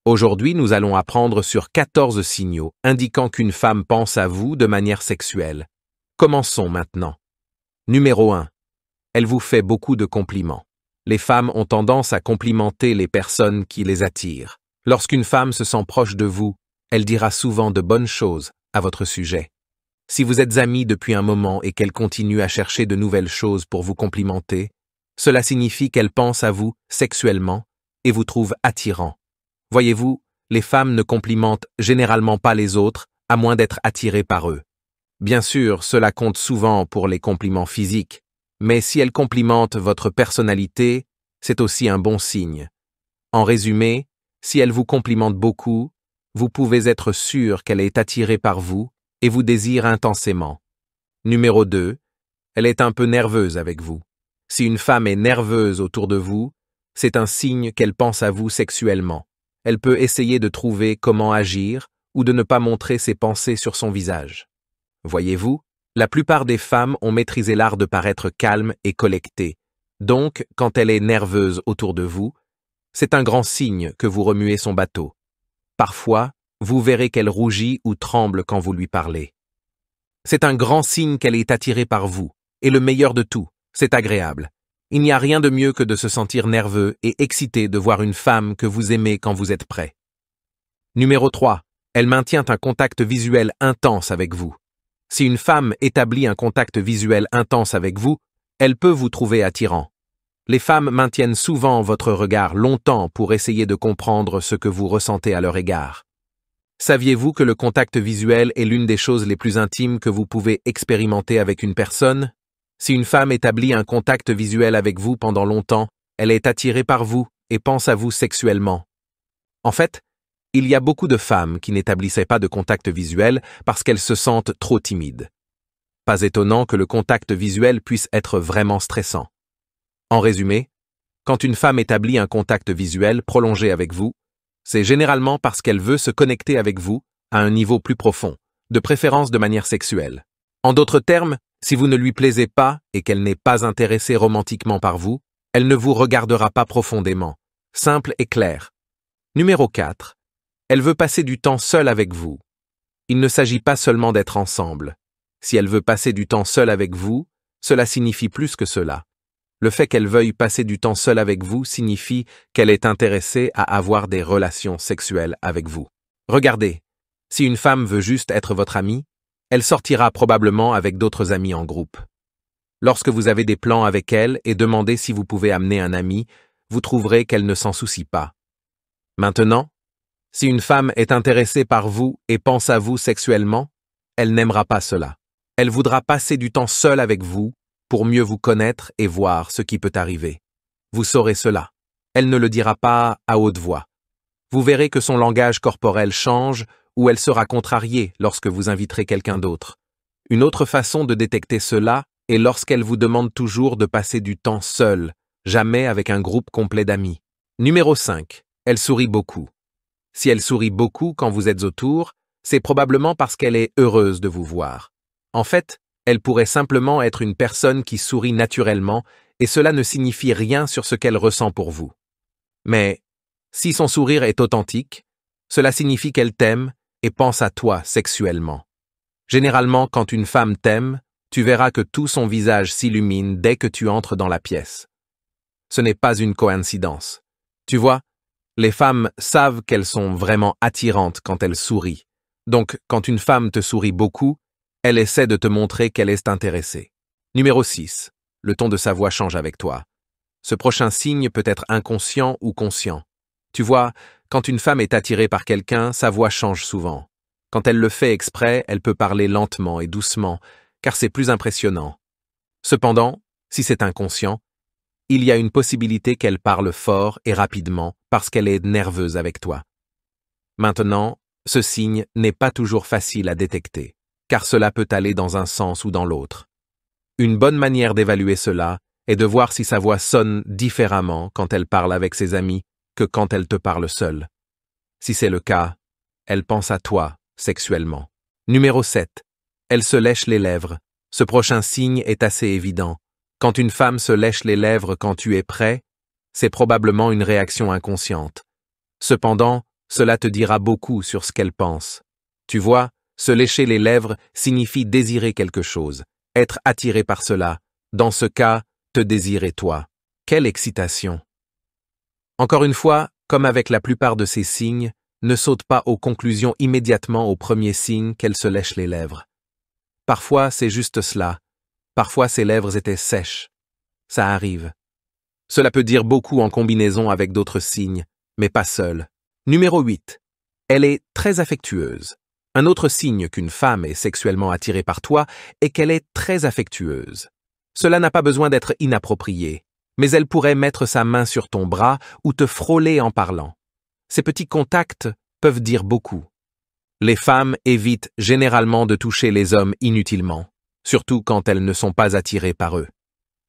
Aujourd'hui, nous allons apprendre sur 14 signaux indiquant qu'une femme pense à vous de manière sexuelle. Commençons maintenant. Numéro 1. Elle vous fait beaucoup de compliments. Les femmes ont tendance à complimenter les personnes qui les attirent. Lorsqu'une femme se sent proche de vous, elle dira souvent de bonnes choses à votre sujet. Si vous êtes amis depuis un moment et qu'elle continue à chercher de nouvelles choses pour vous complimenter, cela signifie qu'elle pense à vous sexuellement et vous trouve attirant. Voyez-vous, les femmes ne complimentent généralement pas les autres, à moins d'être attirées par eux. Bien sûr, cela compte souvent pour les compliments physiques, mais si elles complimentent votre personnalité, c'est aussi un bon signe. En résumé, si elle vous complimente beaucoup, vous pouvez être sûr qu'elle est attirée par vous et vous désire intensément. Numéro 2. Elle est un peu nerveuse avec vous. Si une femme est nerveuse autour de vous, c'est un signe qu'elle pense à vous sexuellement. Elle peut essayer de trouver comment agir ou de ne pas montrer ses pensées sur son visage. Voyez-vous, la plupart des femmes ont maîtrisé l'art de paraître calme et collectée. Donc, quand elle est nerveuse autour de vous, c'est un grand signe que vous remuez son bateau. Parfois, vous verrez qu'elle rougit ou tremble quand vous lui parlez. C'est un grand signe qu'elle est attirée par vous, et le meilleur de tout, c'est agréable. Il n'y a rien de mieux que de se sentir nerveux et excité de voir une femme que vous aimez quand vous êtes prêt. Numéro 3. Elle maintient un contact visuel intense avec vous. Si une femme établit un contact visuel intense avec vous, elle peut vous trouver attirant. Les femmes maintiennent souvent votre regard longtemps pour essayer de comprendre ce que vous ressentez à leur égard. Saviez-vous que le contact visuel est l'une des choses les plus intimes que vous pouvez expérimenter avec une personne? Si une femme établit un contact visuel avec vous pendant longtemps, elle est attirée par vous et pense à vous sexuellement. En fait, il y a beaucoup de femmes qui n'établissaient pas de contact visuel parce qu'elles se sentent trop timides. Pas étonnant que le contact visuel puisse être vraiment stressant. En résumé, quand une femme établit un contact visuel prolongé avec vous, c'est généralement parce qu'elle veut se connecter avec vous à un niveau plus profond, de préférence de manière sexuelle. En d'autres termes, si vous ne lui plaisez pas et qu'elle n'est pas intéressée romantiquement par vous, elle ne vous regardera pas profondément. Simple et clair. Numéro 4. Elle veut passer du temps seule avec vous. Il ne s'agit pas seulement d'être ensemble. Si elle veut passer du temps seule avec vous, cela signifie plus que cela. Le fait qu'elle veuille passer du temps seule avec vous signifie qu'elle est intéressée à avoir des relations sexuelles avec vous. Regardez, si une femme veut juste être votre amie, elle sortira probablement avec d'autres amis en groupe. Lorsque vous avez des plans avec elle et demandez si vous pouvez amener un ami, vous trouverez qu'elle ne s'en soucie pas. Maintenant, si une femme est intéressée par vous et pense à vous sexuellement, elle n'aimera pas cela. Elle voudra passer du temps seule avec vous pour mieux vous connaître et voir ce qui peut arriver. Vous saurez cela. Elle ne le dira pas à haute voix. Vous verrez que son langage corporel change ou elle sera contrariée lorsque vous inviterez quelqu'un d'autre. Une autre façon de détecter cela est lorsqu'elle vous demande toujours de passer du temps seule, jamais avec un groupe complet d'amis. Numéro 5. Elle sourit beaucoup. Si elle sourit beaucoup quand vous êtes autour, c'est probablement parce qu'elle est heureuse de vous voir. En fait, elle pourrait simplement être une personne qui sourit naturellement et cela ne signifie rien sur ce qu'elle ressent pour vous. Mais, si son sourire est authentique, cela signifie qu'elle t'aime et pense à toi sexuellement. Généralement, quand une femme t'aime, tu verras que tout son visage s'illumine dès que tu entres dans la pièce. Ce n'est pas une coïncidence. Tu vois, les femmes savent qu'elles sont vraiment attirantes quand elles sourient. Donc, quand une femme te sourit beaucoup, elle essaie de te montrer qu'elle est intéressée. Numéro 6. Le ton de sa voix change avec toi. Ce prochain signe peut être inconscient ou conscient. Tu vois, quand une femme est attirée par quelqu'un, sa voix change souvent. Quand elle le fait exprès, elle peut parler lentement et doucement, car c'est plus impressionnant. Cependant, si c'est inconscient, il y a une possibilité qu'elle parle fort et rapidement parce qu'elle est nerveuse avec toi. Maintenant, ce signe n'est pas toujours facile à détecter, car cela peut aller dans un sens ou dans l'autre. Une bonne manière d'évaluer cela est de voir si sa voix sonne différemment quand elle parle avec ses amis que quand elle te parle seule. Si c'est le cas, elle pense à toi sexuellement. Numéro 7. Elle se lèche les lèvres. Ce prochain signe est assez évident. Quand une femme se lèche les lèvres quand tu es prêt, c'est probablement une réaction inconsciente. Cependant, Cela te dira beaucoup sur ce qu'elle pense. Tu vois, se lécher les lèvres signifie désirer quelque chose, être attiré par cela. Dans ce cas, te désirer toi. Quelle excitation! Encore une fois, comme avec la plupart de ces signes, ne saute pas aux conclusions immédiatement au premier signe qu'elle se lèche les lèvres. Parfois, c'est juste cela. Parfois, ses lèvres étaient sèches. Ça arrive. Cela peut dire beaucoup en combinaison avec d'autres signes, mais pas seul. Numéro 8. Elle est très affectueuse. Un autre signe qu'une femme est sexuellement attirée par toi est qu'elle est très affectueuse. Cela n'a pas besoin d'être inapproprié, mais elle pourrait mettre sa main sur ton bras ou te frôler en parlant. Ces petits contacts peuvent dire beaucoup. Les femmes évitent généralement de toucher les hommes inutilement, surtout quand elles ne sont pas attirées par eux.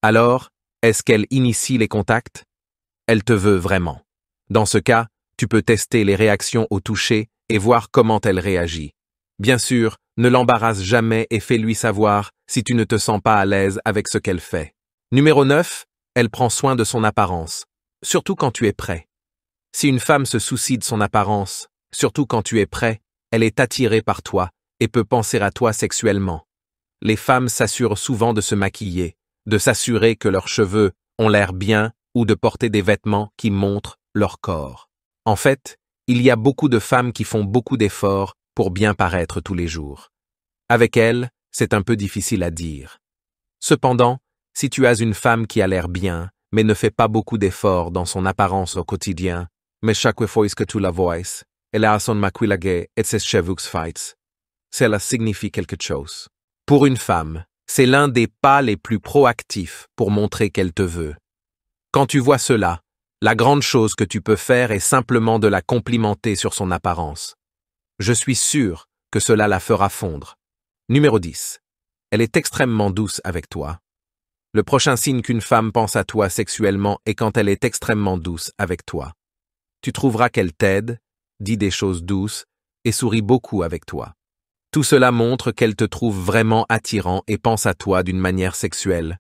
Alors, est-ce qu'elle initie les contacts? Elle te veut vraiment. Dans ce cas, tu peux tester les réactions au toucher et voir comment elle réagit. Bien sûr, ne l'embarrasse jamais et fais-lui savoir si tu ne te sens pas à l'aise avec ce qu'elle fait. Numéro 9. Elle prend soin de son apparence, surtout quand tu es prêt. Si une femme se soucie de son apparence, surtout quand tu es prêt, elle est attirée par toi et peut penser à toi sexuellement. Les femmes s'assurent souvent de se maquiller, de s'assurer que leurs cheveux ont l'air bien ou de porter des vêtements qui montrent leur corps. En fait, il y a beaucoup de femmes qui font beaucoup d'efforts pour bien paraître tous les jours. Avec elles, c'est un peu difficile à dire. Cependant, si tu as une femme qui a l'air bien, mais ne fait pas beaucoup d'efforts dans son apparence au quotidien, mais chaque fois que tu la vois, elle a son maquillage et ses cheveux fights, cela signifie quelque chose. Pour une femme, c'est l'un des pas les plus proactifs pour montrer qu'elle te veut. Quand tu vois cela, la grande chose que tu peux faire est simplement de la complimenter sur son apparence. Je suis sûr que cela la fera fondre. Numéro 10. Elle est extrêmement douce avec toi. Le prochain signe qu'une femme pense à toi sexuellement est quand elle est extrêmement douce avec toi. Tu trouveras qu'elle t'aide, dit des choses douces et sourit beaucoup avec toi. Tout cela montre qu'elle te trouve vraiment attirant et pense à toi d'une manière sexuelle.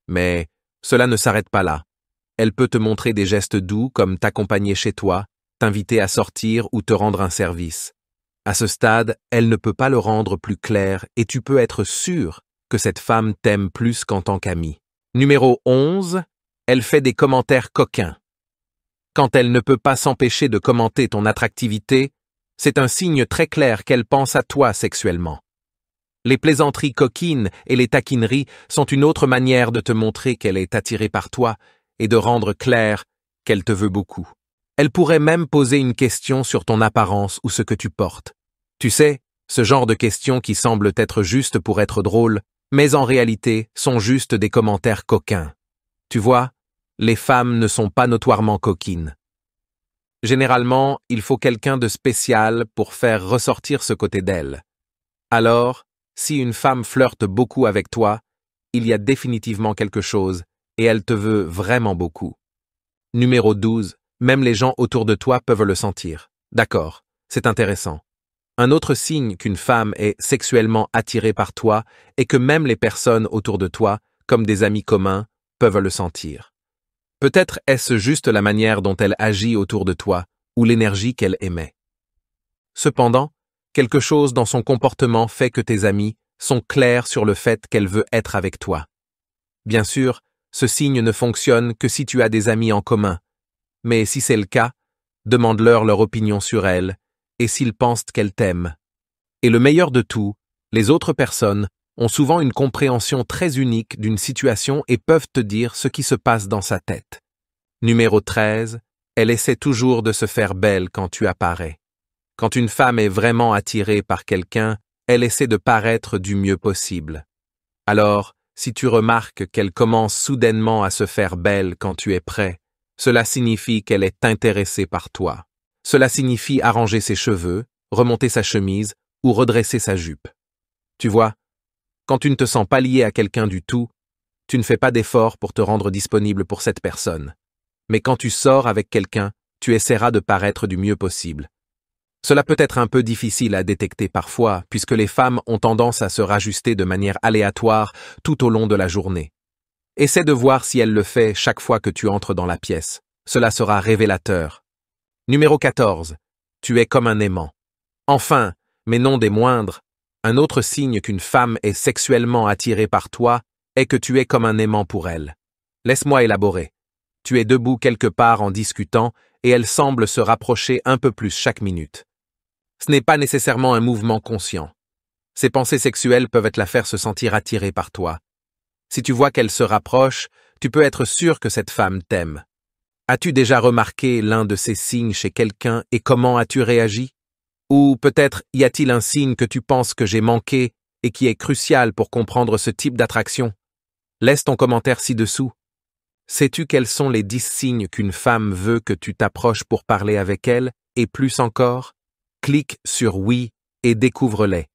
Mais cela ne s'arrête pas là. Elle peut te montrer des gestes doux comme t'accompagner chez toi, t'inviter à sortir ou te rendre un service. À ce stade, elle ne peut pas le rendre plus clair et tu peux être sûr que cette femme t'aime plus qu'en tant qu'amie. Numéro 11. Elle fait des commentaires coquins. Quand elle ne peut pas s'empêcher de commenter ton attractivité, c'est un signe très clair qu'elle pense à toi sexuellement. Les plaisanteries coquines et les taquineries sont une autre manière de te montrer qu'elle est attirée par toi et de rendre clair qu'elle te veut beaucoup. Elle pourrait même poser une question sur ton apparence ou ce que tu portes. Tu sais, ce genre de questions qui semblent être justes pour être drôles, mais en réalité sont juste des commentaires coquins. Tu vois, les femmes ne sont pas notoirement coquines. Généralement, il faut quelqu'un de spécial pour faire ressortir ce côté d'elle. Alors, si une femme flirte beaucoup avec toi, il y a définitivement quelque chose et elle te veut vraiment beaucoup. Numéro 12. Même les gens autour de toi peuvent le sentir. D'accord, c'est intéressant. Un autre signe qu'une femme est sexuellement attirée par toi est que même les personnes autour de toi, comme des amis communs, peuvent le sentir. Peut-être est-ce juste la manière dont elle agit autour de toi ou l'énergie qu'elle émet. Cependant, quelque chose dans son comportement fait que tes amis sont clairs sur le fait qu'elle veut être avec toi. Bien sûr, ce signe ne fonctionne que si tu as des amis en commun, mais si c'est le cas, demande-leur leur opinion sur elle et s'ils pensent qu'elle t'aime. Et le meilleur de tout, les autres personnes ont souvent une compréhension très unique d'une situation et peuvent te dire ce qui se passe dans sa tête. Numéro 13. Elle essaie toujours de se faire belle quand tu apparais. Quand une femme est vraiment attirée par quelqu'un, elle essaie de paraître du mieux possible. Alors, si tu remarques qu'elle commence soudainement à se faire belle quand tu es prêt, cela signifie qu'elle est intéressée par toi. Cela signifie arranger ses cheveux, remonter sa chemise ou redresser sa jupe. Tu vois, quand tu ne te sens pas lié à quelqu'un du tout, tu ne fais pas d'effort pour te rendre disponible pour cette personne. Mais quand tu sors avec quelqu'un, tu essaieras de paraître du mieux possible. Cela peut être un peu difficile à détecter parfois, puisque les femmes ont tendance à se rajuster de manière aléatoire tout au long de la journée. Essaie de voir si elle le fait chaque fois que tu entres dans la pièce. Cela sera révélateur. Numéro 14. Tu es comme un aimant. Enfin, mais non des moindres, un autre signe qu'une femme est sexuellement attirée par toi est que tu es comme un aimant pour elle. Laisse-moi élaborer. Tu es debout quelque part en discutant et elle semble se rapprocher un peu plus chaque minute. Ce n'est pas nécessairement un mouvement conscient. Ses pensées sexuelles peuvent la faire se sentir attirée par toi. Si tu vois qu'elle se rapproche, tu peux être sûr que cette femme t'aime. As-tu déjà remarqué l'un de ces signes chez quelqu'un et comment as-tu réagi? Ou peut-être y a-t-il un signe que tu penses que j'ai manqué et qui est crucial pour comprendre ce type d'attraction? Laisse ton commentaire ci-dessous. Sais-tu quels sont les 10 signes qu'une femme veut que tu t'approches pour parler avec elle, et plus encore? Clique sur oui et découvre-les.